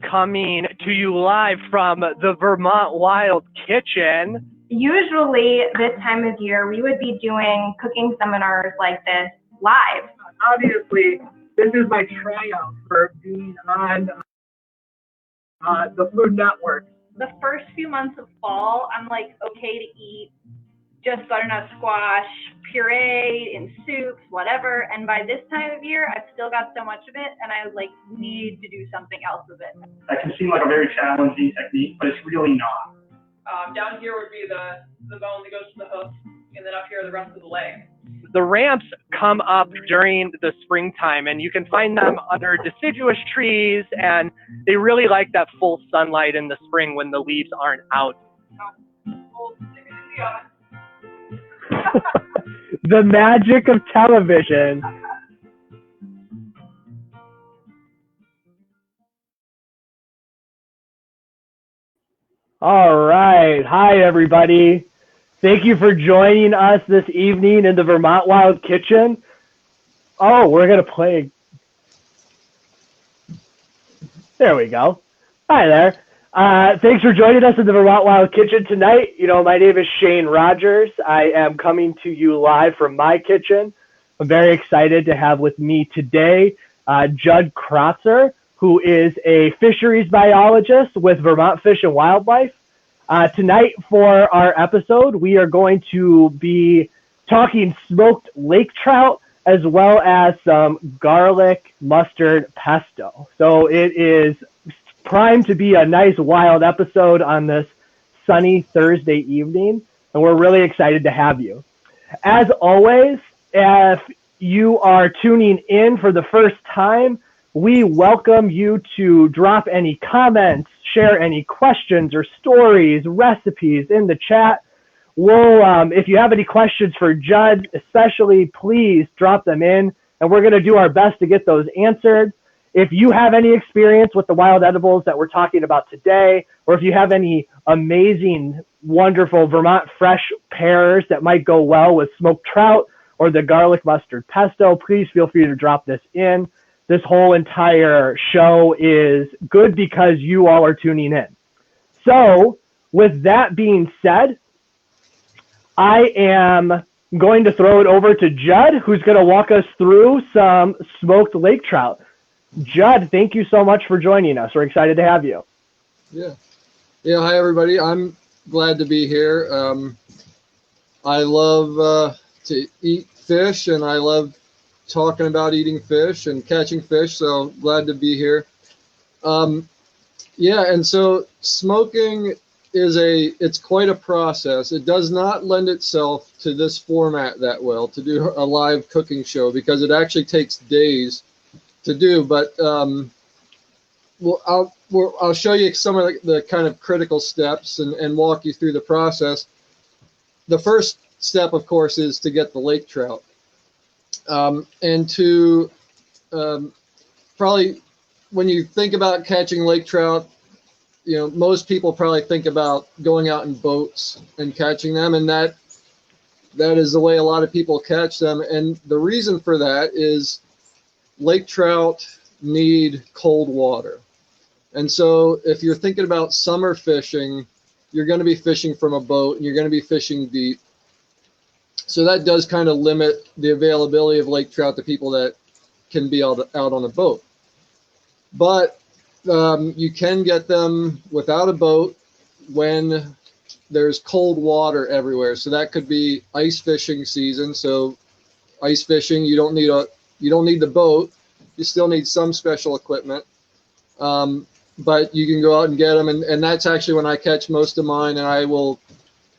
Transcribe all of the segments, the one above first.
Coming to you live from the Vermont Wild Kitchen. Usually this time of year, we would be doing cooking seminars like this live. Obviously, this is my tryout for being on the Food Network. The first few months of fall, I'm like okay to eat just butternut squash, puree, in soups, whatever. And by this time of year, I've still got so much of it, and I like need to do something else with it. That can seem like a very challenging technique, but it's really not. Down here would be the bone that goes to the hoof, and then up here the rest of the leg. The ramps come up during the springtime, and you can find them under deciduous trees, and they really like that full sunlight in the spring when the leaves aren't out. We'll stick it in the oven. The magic of television. All right. Hi, everybody. Thank you for joining us this evening in the Vermont Wild Kitchen. Oh, we're going to play. There we go. Hi there. Thanks for joining us in the Vermont Wild Kitchen tonight. You know, my name is Shane Rogers. I am coming to you live from my kitchen. I'm very excited to have with me today Judd Krotzer, who is a fisheries biologist with Vermont Fish and Wildlife. Tonight for our episode, we are going to be talking smoked lake trout as well as some garlic mustard pesto. So it is primed to be a nice wild episode on this sunny Thursday evening, and we're really excited to have you. As always, if you are tuning in for the first time, we welcome you to drop any comments, share any questions or stories, recipes in the chat. We'll, if you have any questions for Judd, especially, please drop them in, and we're going to do our best to get those answered. If you have any experience with the wild edibles that we're talking about today, or if you have any amazing, wonderful Vermont fresh pears that might go well with smoked trout or the garlic mustard pesto, please feel free to drop this in. This whole entire show is good because you all are tuning in. So with that being said, I am going to throw it over to Judd, who's going to walk us through some smoked lake trout. Judd, thank you so much for joining us. We're excited to have you. Yeah. Hi, everybody. I'm glad to be here. I love to eat fish, and I love talking about eating fish and catching fish, so glad to be here. And so smoking it's quite a process. It does not lend itself to this format that well, to do a live cooking show, because it actually takes days to do, but I'll show you some of the kind of critical steps and walk you through the process. The first step, of course, is to get the lake trout. And to probably, when you think about catching lake trout, you know, most people probably think about going out in boats and catching them, and that is the way a lot of people catch them. And the reason for that is lake trout need cold water. And so if you're thinking about summer fishing, you're going to be fishing from a boat, and you're going to be fishing deep. So that does kind of limit the availability of lake trout to people that can be out on a boat. But you can get them without a boat when there's cold water everywhere. So that could be ice fishing season. So ice fishing, you don't need the boat. You still need some special equipment. But you can go out and get them. And that's actually when I catch most of mine. And I will,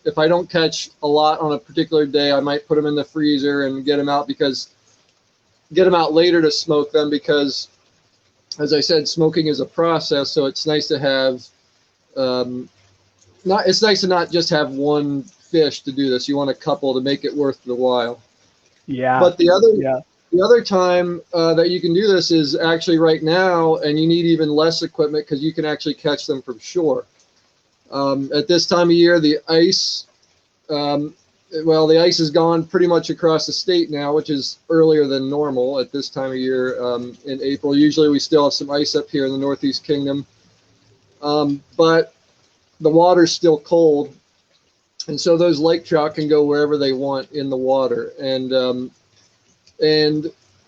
if I don't catch a lot on a particular day, I might put them in the freezer and get them out later to smoke them, because, as I said, smoking is a process. So it's nice to have, it's nice to not just have one fish to do this. You want a couple to make it worth the while. Yeah. But the other time that you can do this is actually right now, and you need even less equipment because you can actually catch them from shore. At this time of year, the ice well, the ice is gone pretty much across the state now, which is earlier than normal at this time of year in April. Usually we still have some ice up here in the Northeast Kingdom, but the water's still cold, and so those lake trout can go wherever they want in the water, and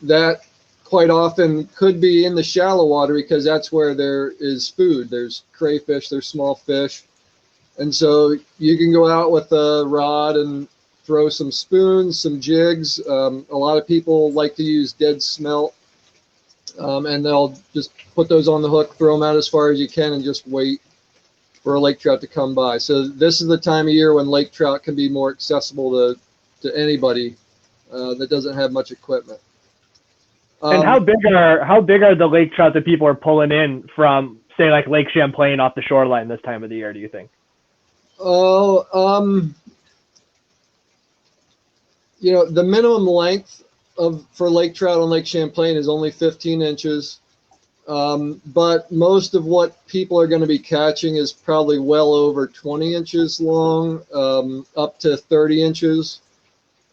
that quite often could be in the shallow water because that's where there is food. There's crayfish, there's small fish. And so you can go out with a rod and throw some spoons, some jigs. A lot of people like to use dead smelt, and they'll just put those on the hook, throw them out as far as you can, and just wait for a lake trout to come by. So this is the time of year when lake trout can be more accessible to anybody that doesn't have much equipment. And how big are the lake trout that people are pulling in from, say, like Lake Champlain off the shoreline this time of the year, do you think? Oh, the minimum length for lake trout on Lake Champlain is only 15 inches. But most of what people are going to be catching is probably well over 20 inches long, up to 30 inches.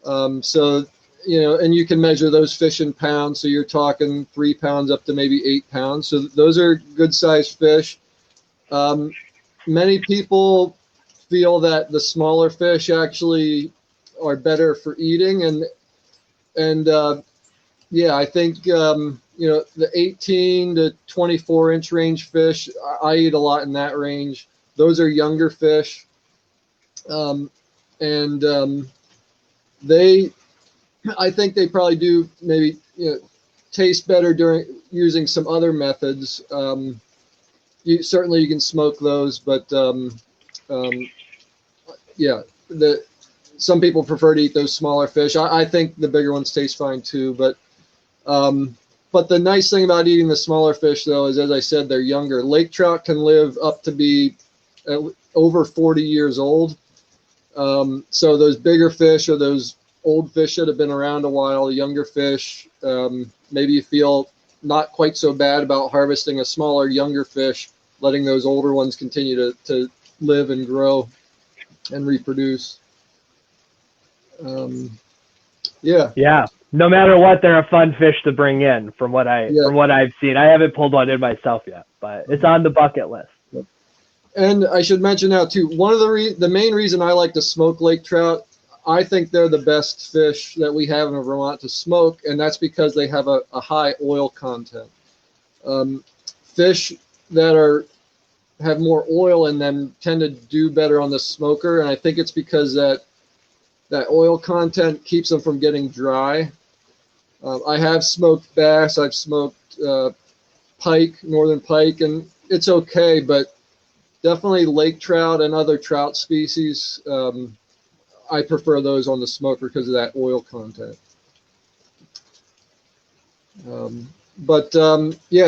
So, and you can measure those fish in pounds. So you're talking 3 pounds up to maybe 8 pounds. So those are good sized fish. Many people feel that the smaller fish actually are better for eating, and I think the 18 to 24 inch range fish, I eat a lot in that range. Those are younger fish, I think they probably do maybe taste better during using some other methods. Certainly you can smoke those, but some people prefer to eat those smaller fish. I think the bigger ones taste fine too, but the nice thing about eating the smaller fish, though, is, as I said, they're younger. Lake trout can live up to be over 40 years old. So those bigger fish are those old fish that have been around a while. The younger fish, maybe you feel not quite so bad about harvesting a smaller, younger fish, letting those older ones continue to live and grow and reproduce. Yeah. No matter what, they're a fun fish to bring in. From what I've seen, I haven't pulled one in myself yet, but it's on the bucket list. And I should mention now too, one of the main reason I like to smoke lake trout, I think they're the best fish that we have in Vermont to smoke, and that's because they have a high oil content. Fish that have more oil in them tend to do better on the smoker, and I think it's because that oil content keeps them from getting dry. I have smoked bass, I've smoked pike, northern pike, and it's okay, but definitely lake trout and other trout species, I prefer those on the smoker because of that oil content.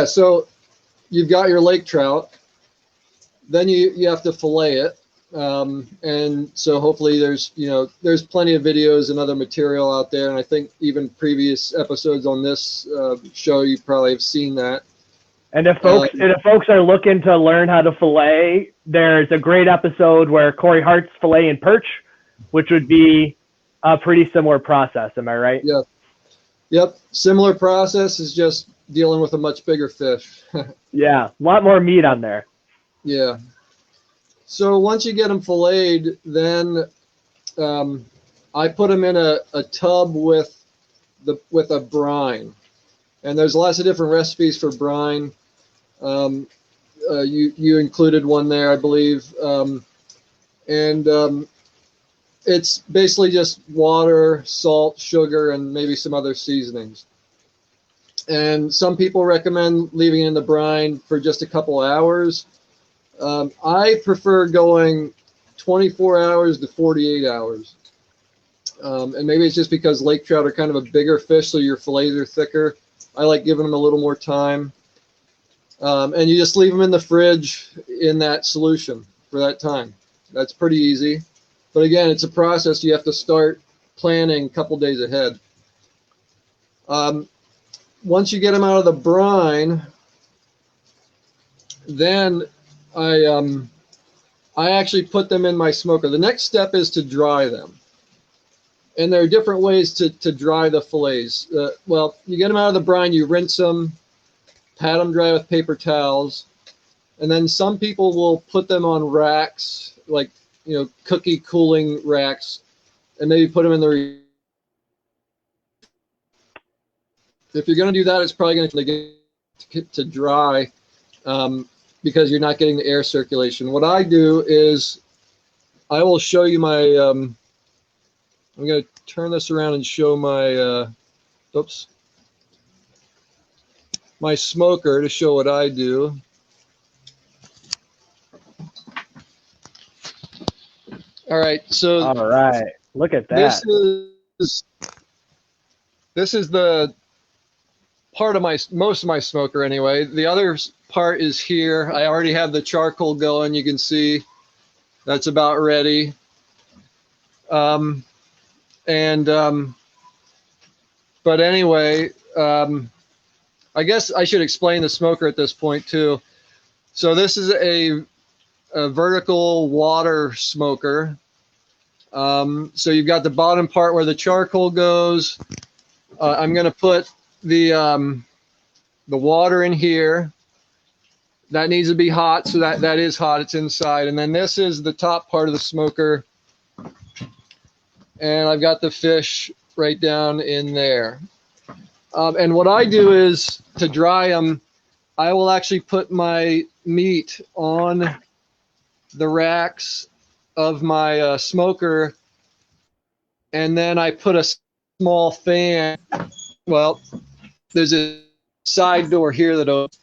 So you've got your lake trout, then you have to fillet it. And so hopefully there's plenty of videos and other material out there. And I think even previous episodes on this show, you probably have seen that. And if folks are looking to learn how to fillet, there's a great episode where Corey Hart's filleting perch, which would be a pretty similar process. Am I right? Yeah. Yep. Similar process, is just dealing with a much bigger fish. Yeah. A lot more meat on there. Yeah. So once you get them filleted, then I put them in a tub with a brine, and there's lots of different recipes for brine. You included one there, I believe, and it's basically just water, salt, sugar, and maybe some other seasonings. And some people recommend leaving it in the brine for just a couple hours. I prefer going 24 hours to 48 hours. And maybe it's just because lake trout are kind of a bigger fish, so your fillets are thicker. I like giving them a little more time. And you just leave them in the fridge in that solution for that time. That's pretty easy. But again, it's a process you have to start planning a couple days ahead. Once you get them out of the brine, then I actually put them in my smoker. The next step is to dry them. And there are different ways to dry the fillets. Well, you get them out of the brine, you rinse them, pat them dry with paper towels, and then some people will put them on racks, like, you know, cookie cooling racks, and maybe put them in the. If you're going to do that, it's probably going to get to dry because you're not getting the air circulation. What I do is I will show you my. I'm going to turn this around and show my. My smoker to show what I do. All right, so. All right, look at that. This is the part of most of my smoker anyway. The other part is here. I already have the charcoal going. You can see that's about ready. But anyway, I guess I should explain the smoker at this point too. So this is a vertical water smoker. So you've got the bottom part where the charcoal goes. I'm going to put the water in here. That needs to be hot, so that is hot. It's inside. And then this is the top part of the smoker. And I've got the fish right down in there. And what I do is, to dry them, I will actually put my meat on the racks of my smoker, and then I put a small fan. Well, there's a side door here that opens.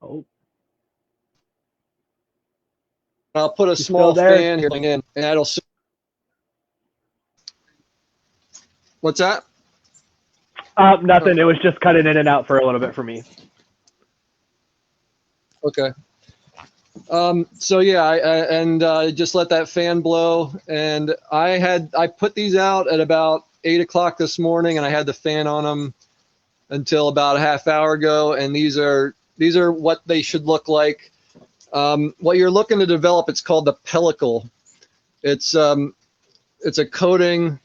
Oh. I'll put a small fan here in, and that'll. What's that? Nothing. It was just cutting in and out for a little bit for me. Okay. So yeah, I just let that fan blow, and I put these out at about 8 o'clock this morning, and I had the fan on them until about a half hour ago, and these are what they should look like. What you're looking to develop, it's called the pellicle. It's a coating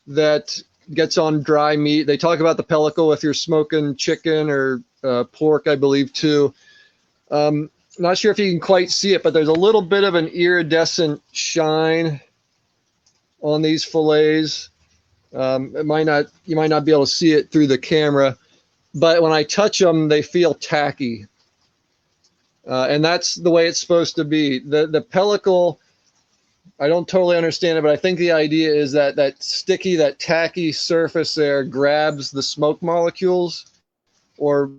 that gets on dry meat. They talk about the pellicle if you're smoking chicken or pork, I believe too. Not sure if you can quite see it, but there's a little bit of an iridescent shine on these fillets. You might not be able to see it through the camera, but when I touch them, they feel tacky. And that's the way it's supposed to be. The pellicle, I don't totally understand it, but I think the idea is that sticky, that tacky surface there grabs the smoke molecules, or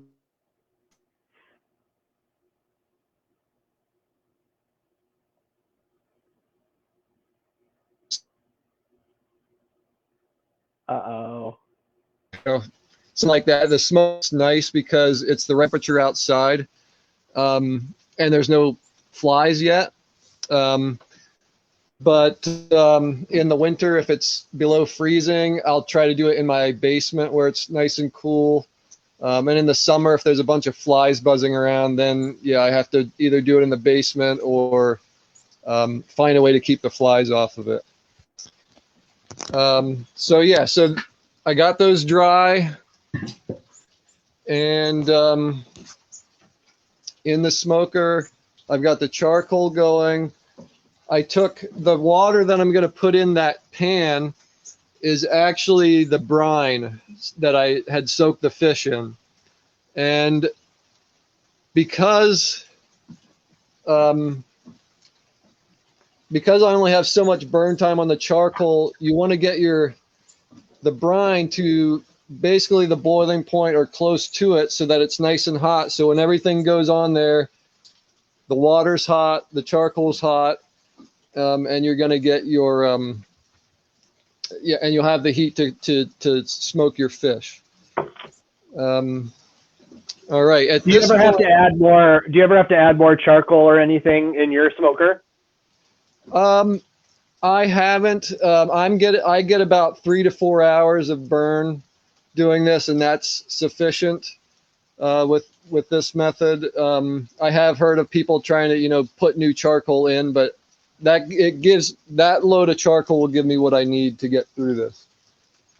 Uh-oh. something like that. The smoke's nice because it's the temperature outside, and there's no flies yet. But in the winter, if it's below freezing, I'll try to do it in my basement where it's nice and cool. And in the summer, if there's a bunch of flies buzzing around, then yeah, I have to either do it in the basement or find a way to keep the flies off of it. So yeah, so I got those dry, and in the smoker, I've got the charcoal going. I took the water that I'm going to put in that pan is actually the brine that I had soaked the fish in. And because I only have so much burn time on the charcoal, you want to get the brine to basically the boiling point or close to it so that it's nice and hot. So when everything goes on there, the water's hot, the charcoal's hot, and you're going to get your and you'll have the heat to smoke your fish. All right. Do you ever have to add more charcoal or anything in your smoker? I haven't. I get about 3 to 4 hours of burn doing this, and that's sufficient with this method. I have heard of people trying to put new charcoal in, but that load of charcoal will give me what I need to get through this.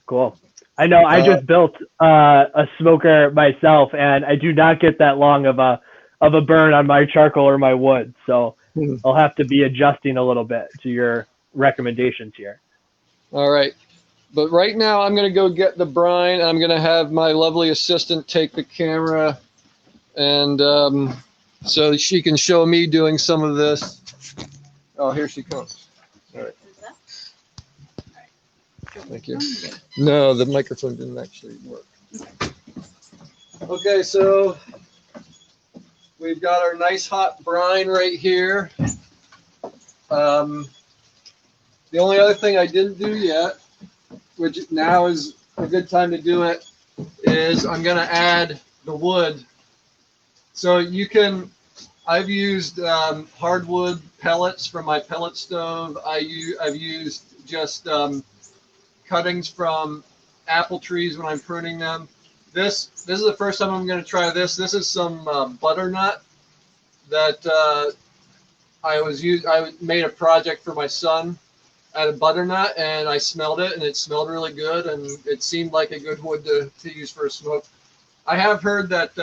Cool. I know I just built a smoker myself, and I do not get that long of a burn on my charcoal or my wood. So I'll have to be adjusting a little bit to your recommendations here. All right. But right now I'm going to go get the brine. I'm going to have my lovely assistant take the camera, and so she can show me doing some of this. Oh, here she comes. All right. Thank you. No, the microphone didn't actually work. Okay, so we've got our nice hot brine right here. The only other thing I didn't do yet, which now is a good time to do it, is I'm going to add the wood. So I've used hardwood pellets from my pellet stove. I've used just cuttings from apple trees when I'm pruning them. This is the first time I'm going to try this. This is some butternut that I made a project for my son out of butternut, and I smelled it, and it smelled really good, and it seemed like a good wood to use for a smoke. I have heard that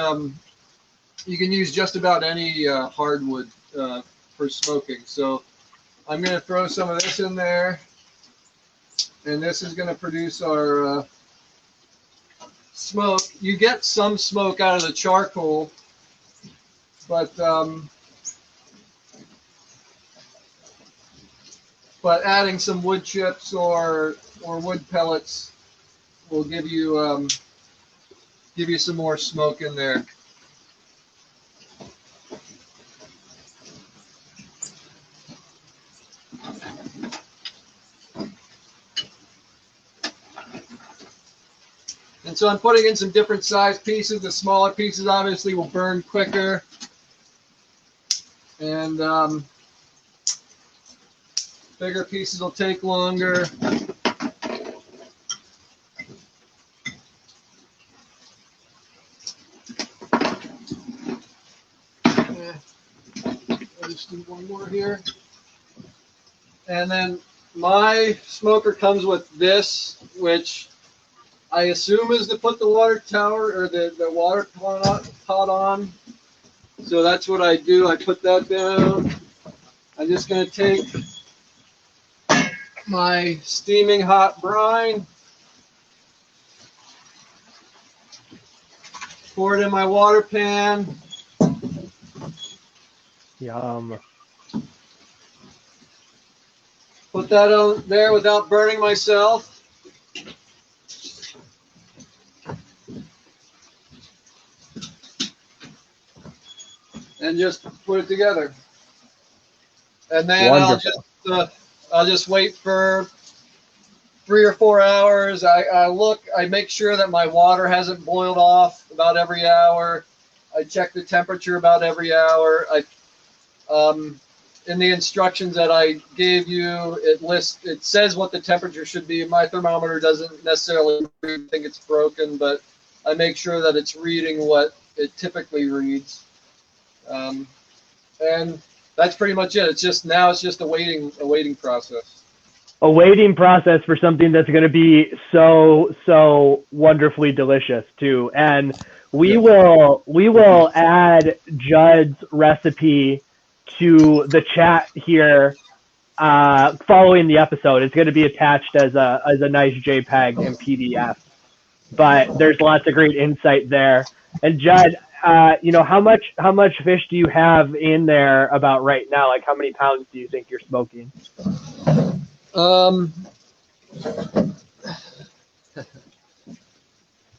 you can use just about any hardwood for smoking. So I'm going to throw some of this in there, and this is going to produce our smoke. You get some smoke out of the charcoal, but adding some wood chips or wood pellets will give you some more smoke in there. And so I'm putting in some different size pieces. The smaller pieces obviously will burn quicker, and bigger pieces will take longer. I'll just do one more here. And then my smoker comes with this, which I assume is to put the water tower or the water pot on. So that's what I do. I put that down. I'm just going to take my steaming hot brine, pour it in my water pan. Yum. Put that on there without burning myself. And just put it together. And then I'll just wait for 3 or 4 hours. I make sure that my water hasn't boiled off about every hour. I check the temperature about every hour. In the instructions that I gave you, it says what the temperature should be. My thermometer doesn't necessarily think it's broken, but I make sure that it's reading what it typically reads. And that's pretty much it. It's just a waiting process. A waiting process for something that's going to be so wonderfully delicious too. And we will add Judd's recipe to the chat here following the episode. It's going to be attached as a nice JPEG and PDF. But there's lots of great insight there. And Judd, how much fish do you have in there about right now? Like, how many pounds do you think you're smoking? I was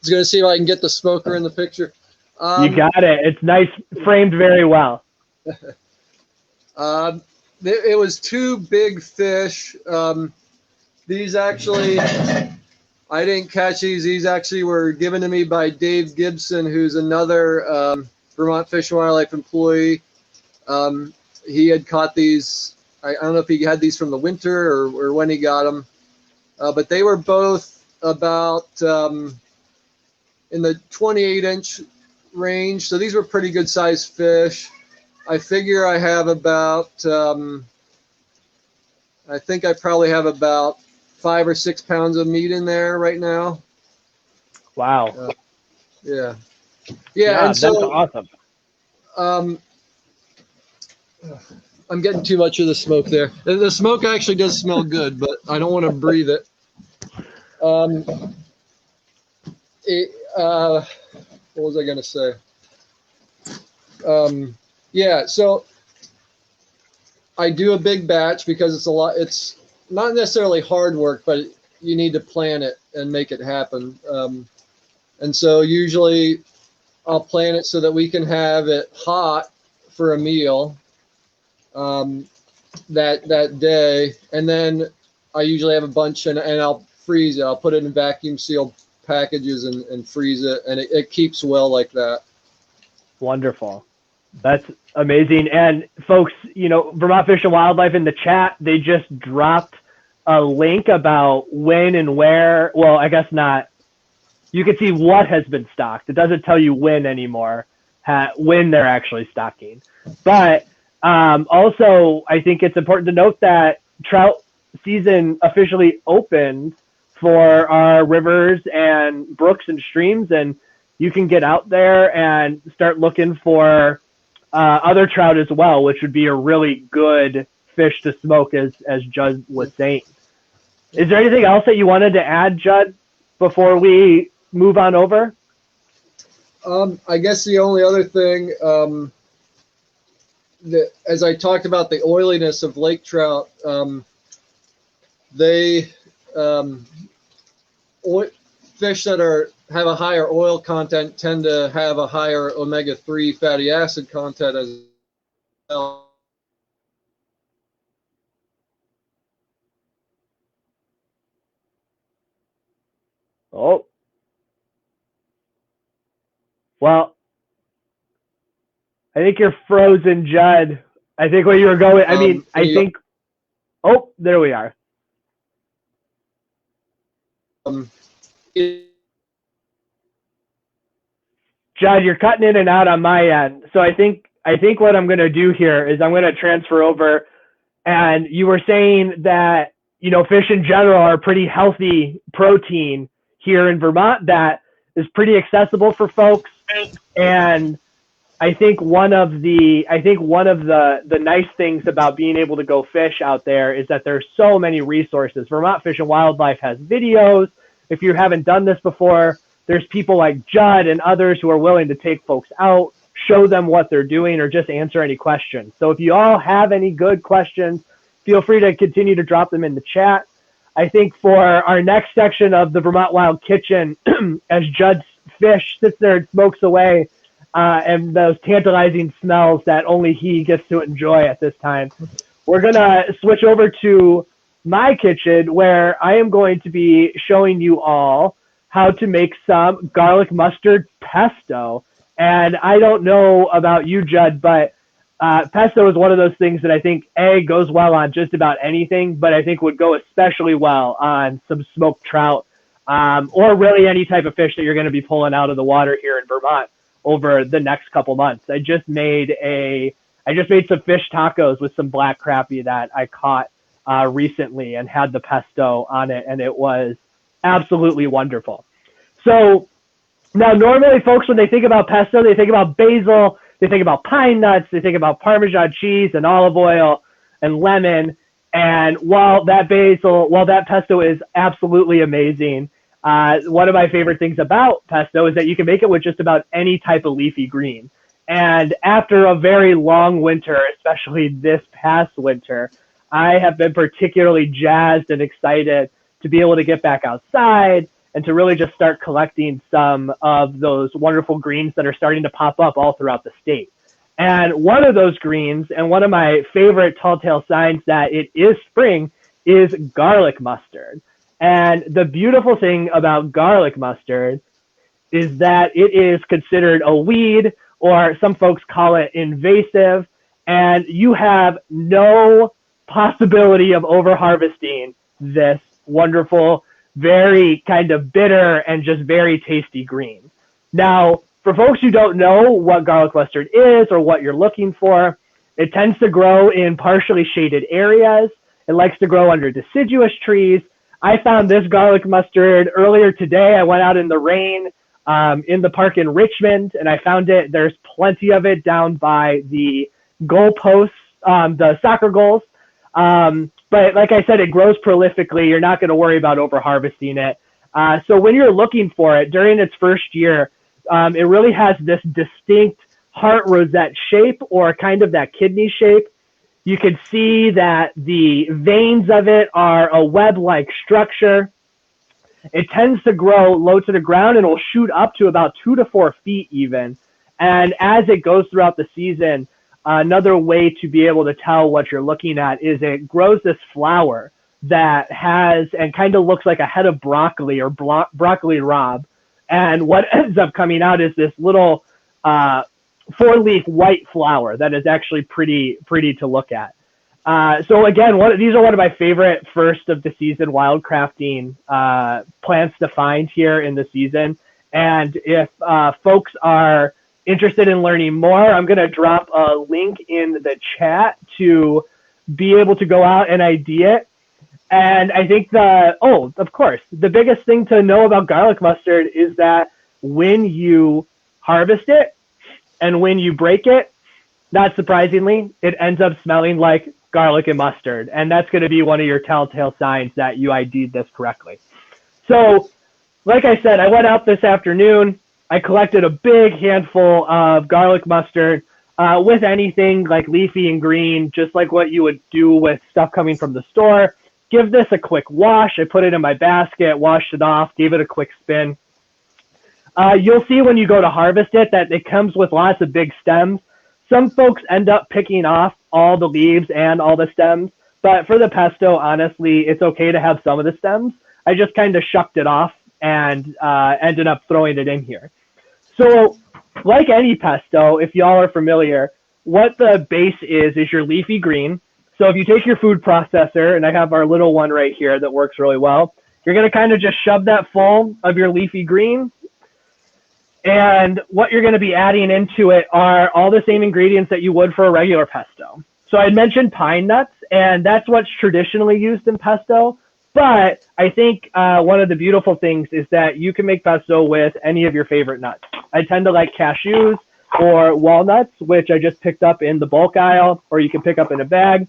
going to see if I can get the smoker in the picture. You got it. It's nice, framed very well. It was 2 big fish. These actually, I didn't catch these. These actually were given to me by Dave Gibson, who's another Vermont Fish and Wildlife employee. He had caught these. I don't know if he had these from the winter or when he got them. But they were both about in the 28-inch range. So these were pretty good sized fish. I figure I have about I think I probably have about 5 or 6 pounds of meat in there right now. Wow. Yeah. Yeah, and that's so awesome. I'm getting too much of the smoke there. The smoke actually does smell good, but I don't want to breathe it. What was I going to say? Yeah, so I do a big batch because it's a lot. It's not necessarily hard work, but you need to plan it and make it happen. And so usually I'll plan it so that we can have it hot for a meal that day. And then I usually have a bunch and I'll freeze it. I'll put it in vacuum sealed packages and freeze it. And it keeps well like that. Wonderful. That's amazing. And folks, you know, Vermont Fish and Wildlife in the chat, they just dropped a link about when and where. Well, I guess not. You can see what has been stocked. It doesn't tell you when anymore, when they're actually stocking. But also, I think it's important to note that trout season officially opened for our rivers and brooks and streams, and you can get out there and start looking for other trout as well, which would be a really good fish to smoke, as Judd was saying. Is there anything else that you wanted to add, Judd, before we move on over? I guess the only other thing, that, as I talked about the oiliness of lake trout, fish that have a higher oil content tend to have a higher omega-3 fatty acid content as well. Oh. Well, I think you're frozen, Judd. I think where you were going, I think, oh, there we are. Judd, you're cutting in and out on my end. So I think what I'm going to do here is I'm going to transfer over. And you were saying that, you know, fish in general are pretty healthy protein here in Vermont that is pretty accessible for folks. And I think one of the nice things about being able to go fish out there is that there's so many resources. Vermont Fish and Wildlife has videos. If you haven't done this before, there's people like Judd and others who are willing to take folks out, show them what they're doing, or just answer any questions. So if you all have any good questions, feel free to continue to drop them in the chat. I think for our next section of the Vermont Wild Kitchen, as Judd's fish sits there and smokes away, and those tantalizing smells that only he gets to enjoy at this time, we're going to switch over to my kitchen, where I am going to be showing you all how to make some garlic mustard pesto. And I don't know about you, Judd, but pesto is one of those things that I think, A, goes well on just about anything, but I think would go especially well on some smoked trout, or really any type of fish that you're going to be pulling out of the water here in Vermont over the next couple months. I just made some fish tacos with some black crappie that I caught recently and had the pesto on it, and it was absolutely wonderful. So now, normally, folks, when they think about pesto, they think about basil, they think about pine nuts, they think about Parmesan cheese and olive oil and lemon. And while that pesto is absolutely amazing, one of my favorite things about pesto is that you can make it with just about any type of leafy green. And after a very long winter, especially this past winter, I have been particularly jazzed and excited to be able to get back outside and to really just start collecting some of those wonderful greens that are starting to pop up all throughout the state. And one of those greens, and one of my favorite telltale signs that it is spring, is garlic mustard. And the beautiful thing about garlic mustard is that it is considered a weed, or some folks call it invasive, and you have no possibility of over-harvesting this wonderful, very kind of bitter and just very tasty green. Now, for folks who don't know what garlic mustard is or what you're looking for, it tends to grow in partially shaded areas. It likes to grow under deciduous trees. I found this garlic mustard earlier today. I went out in the rain in the park in Richmond, and I found it. There's plenty of it down by the goal posts, the soccer goals. But like I said, it grows prolifically. You're not going to worry about over harvesting it. So when you're looking for it during its first year, it really has this distinct heart rosette shape, or kind of that kidney shape. You can see that the veins of it are a web-like structure. It tends to grow low to the ground and will shoot up to about 2 to 4 feet even. And as it goes throughout the season, another way to be able to tell what you're looking at is it grows this flower that has and kind of looks like a head of broccoli or broccoli rabe. And what ends up coming out is this little 4-leaf white flower that is actually pretty to look at. So again, these are one of my favorite first of the season wild crafting plants to find here in the season. And if folks are interested in learning more, I'm going to drop a link in the chat to be able to go out and ID it. And I think of course, the biggest thing to know about garlic mustard is that when you harvest it and when you break it, not surprisingly, it ends up smelling like garlic and mustard. And that's going to be one of your telltale signs that you ID'd this correctly. So, like I said, I went out this afternoon. I collected a big handful of garlic mustard with anything like leafy and green, just like what you would do with stuff coming from the store. Give this a quick wash. I put it in my basket, washed it off, gave it a quick spin. You'll see when you go to harvest it that it comes with lots of big stems. Some folks end up picking off all the leaves and all the stems, but for the pesto, honestly, it's okay to have some of the stems. I just kind of shucked it off and ended up throwing it in here. So like any pesto, if y'all are familiar, what the base is your leafy green. So if you take your food processor, and I have our little one right here that works really well, you're going to kind of just shove that full of your leafy green. And what you're going to be adding into it are all the same ingredients that you would for a regular pesto. So I mentioned pine nuts, and that's what's traditionally used in pesto. But I think one of the beautiful things is that you can make pesto with any of your favorite nuts. I tend to like cashews or walnuts, which I just picked up in the bulk aisle, or you can pick up in a bag.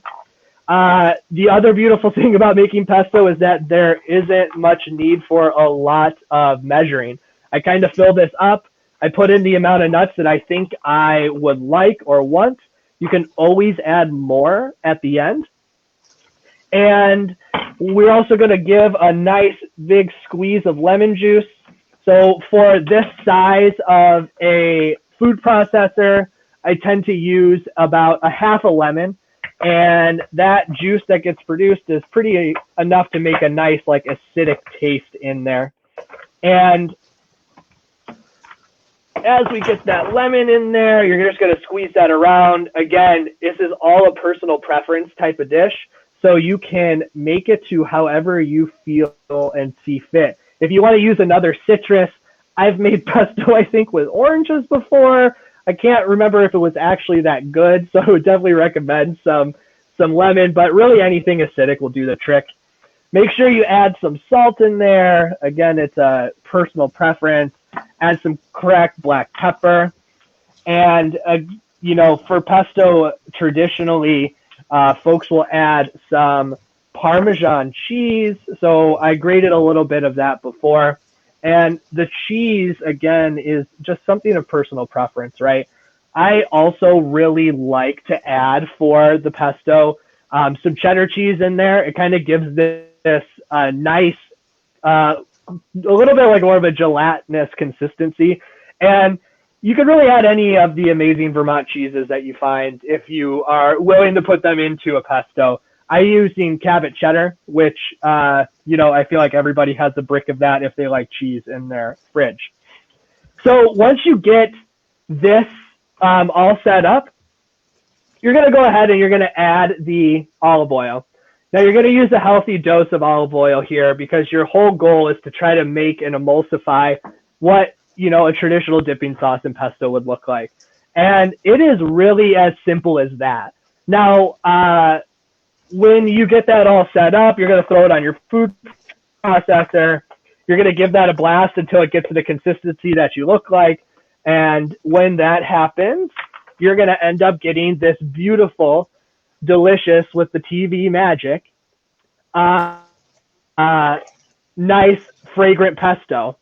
The other beautiful thing about making pesto is that there isn't much need for a lot of measuring. I kind of fill this up. I put in the amount of nuts that I think I would like or want. You can always add more at the end. And we're also going to give a nice big squeeze of lemon juice. So for this size of a food processor, I tend to use about a half a lemon. And that juice that gets produced is pretty enough to make a nice like acidic taste in there. And as we get that lemon in there, you're just going to squeeze that around. Again, this is all a personal preference type of dish, so you can make it to however you feel and see fit. If you want to use another citrus, I've made pesto, I think, with oranges before. I can't remember if it was actually that good, so I would definitely recommend some lemon, but really anything acidic will do the trick. Make sure you add some salt in there. Again, it's a personal preference. Add some cracked black pepper. And, for pesto, traditionally, folks will add some Parmesan cheese. So I grated a little bit of that before. And the cheese, again, is just something of personal preference, right? I also really like to add for the pesto some cheddar cheese in there. It kind of gives this nice, a little bit like more of a gelatinous consistency. And you can really add any of the amazing Vermont cheeses that you find if you are willing to put them into a pesto. I using Cabot cheddar, which, I feel like everybody has a brick of that if they like cheese in their fridge. So once you get this all set up, you're going to go ahead and you're going to add the olive oil. Now you're going to use a healthy dose of olive oil here because your whole goal is to try to make and emulsify what, a traditional dipping sauce in pesto would look like. And it is really as simple as that. Now, when you get that all set up, you're going to throw it on your food processor. You're going to give that a blast until it gets to the consistency that you look like. And when that happens, you're going to end up getting this beautiful, delicious, with the TV magic, nice, fragrant pesto.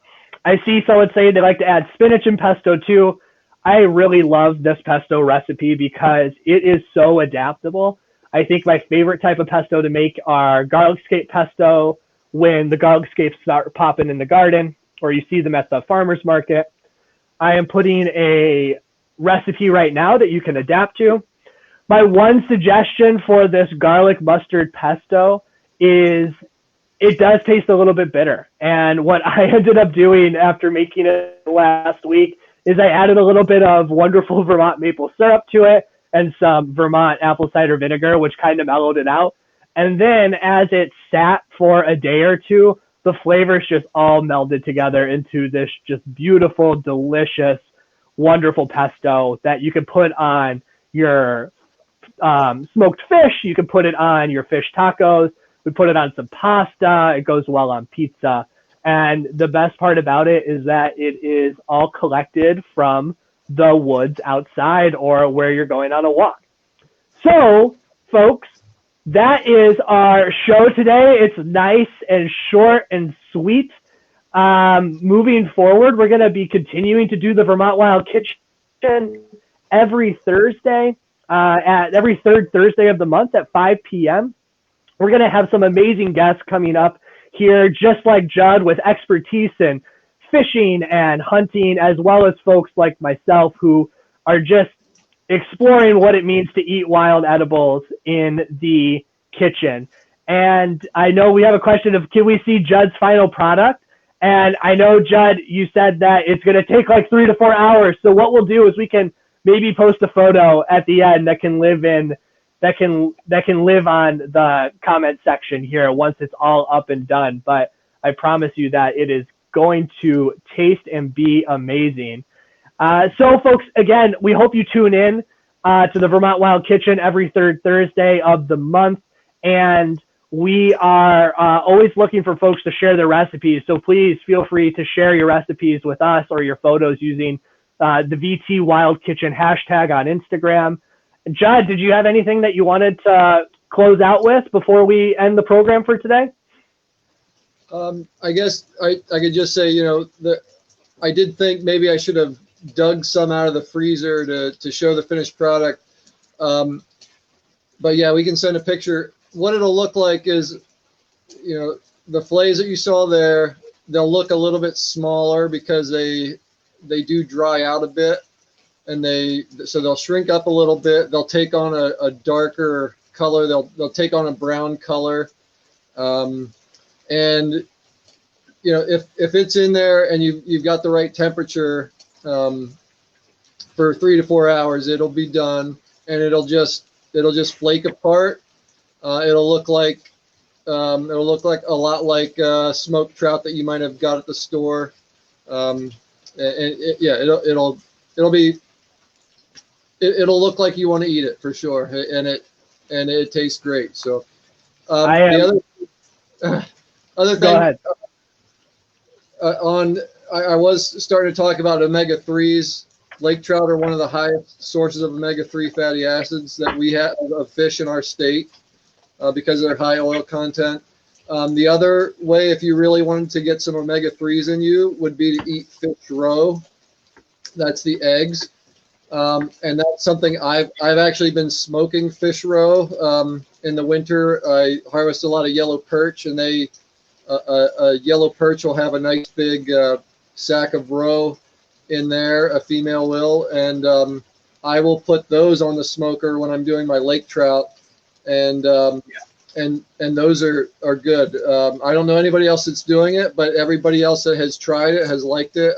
I see someone saying they like to add spinach and pesto too. I really love this pesto recipe because it is so adaptable. I think my favorite type of pesto to make are garlic scape pesto when the garlic scapes start popping in the garden or you see them at the farmer's market. I am putting a recipe right now that you can adapt to. My one suggestion for this garlic mustard pesto is it does taste a little bit bitter. And what I ended up doing after making it last week is I added a little bit of wonderful Vermont maple syrup to it and some Vermont apple cider vinegar, which kind of mellowed it out. And then as it sat for a day or two, the flavors just all melded together into this just beautiful, delicious, wonderful pesto that you can put on your smoked fish. You can put it on your fish tacos. We put it on some pasta. It goes well on pizza. And the best part about it is that it is all collected from the woods outside or where you're going on a walk. So, folks, that is our show today. It's nice and short and sweet. Moving forward, we're going to be continuing to do the Vermont Wild Kitchen every Thursday, at every third Thursday of the month at 5 p.m. We're going to have some amazing guests coming up here, just like Judd, with expertise in fishing and hunting, as well as folks like myself who are just exploring what it means to eat wild edibles in the kitchen. And I know we have a question of, can we see Judd's final product? And I know, Judd, you said that it's going to take like 3 to 4 hours. So what we'll do is we can maybe post a photo at the end that can live on the comment section here once it's all up and done. But I promise you that it is going to taste and be amazing. So, folks, again, we hope you tune in to the Vermont Wild Kitchen every third Thursday of the month. And we are always looking for folks to share their recipes. So please feel free to share your recipes with us or your photos using the VT Wild Kitchen hashtag on Instagram. Judd, did you have anything that you wanted to close out with before we end the program for today? I guess I could just say, that I did think maybe I should have dug some out of the freezer to show the finished product. But yeah, we can send a picture. What it'll look like is, the fillets that you saw there, they'll look a little bit smaller because they do dry out a bit. And so they'll shrink up a little bit. They'll take on a darker color. They'll take on a brown color. And if it's in there and you've got the right temperature for 3 to 4 hours, it'll be done, and it'll just flake apart. It'll look like a lot like smoked trout that you might have got at the store. It'll look like you want to eat it for sure, and it tastes great. So the other thing, go ahead. I was starting to talk about omega-3s. Lake trout are one of the highest sources of omega-3 fatty acids that we have of fish in our state because of their high oil content. The other way, if you really wanted to get some omega-3s in you, would be to eat fish roe. That's the eggs. And that's something I've actually been smoking fish roe. In the winter, I harvest a lot of yellow perch, and a yellow perch will have a nice big sack of roe in there, a female will, and I will put those on the smoker when I'm doing my lake trout, and those are good. I don't know anybody else that's doing it, but everybody else that has tried it has liked it.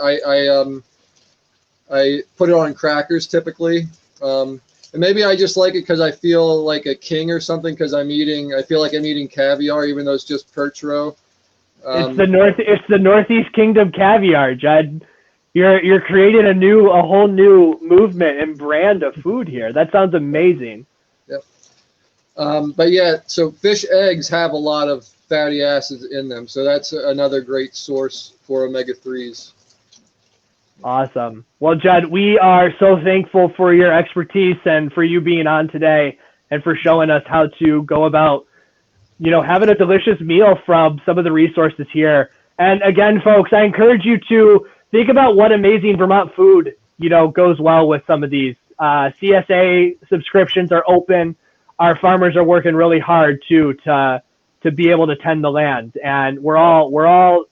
I put it on crackers typically. And maybe I just like it because I feel like a king or something because I feel like I'm eating caviar, even though it's just perch roe. It's the Northeast Kingdom caviar, Judd. You're creating a whole new movement and brand of food here. That sounds amazing. Yep. But yeah, so fish eggs have a lot of fatty acids in them, so that's another great source for omega-3s. Awesome. Well, Judd, we are so thankful for your expertise and for you being on today and for showing us how to go about, having a delicious meal from some of the resources here. And again, folks, I encourage you to think about what amazing Vermont food, goes well with some of these. CSA subscriptions are open. Our farmers are working really hard too to be able to tend the land, and we're all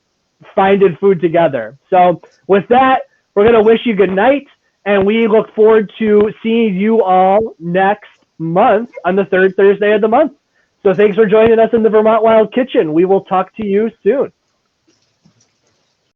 finding food together. So with that, we're going to wish you good night, and we look forward to seeing you all next month on the third Thursday of the month. So thanks for joining us in the Vermont Wild Kitchen. We will talk to you soon.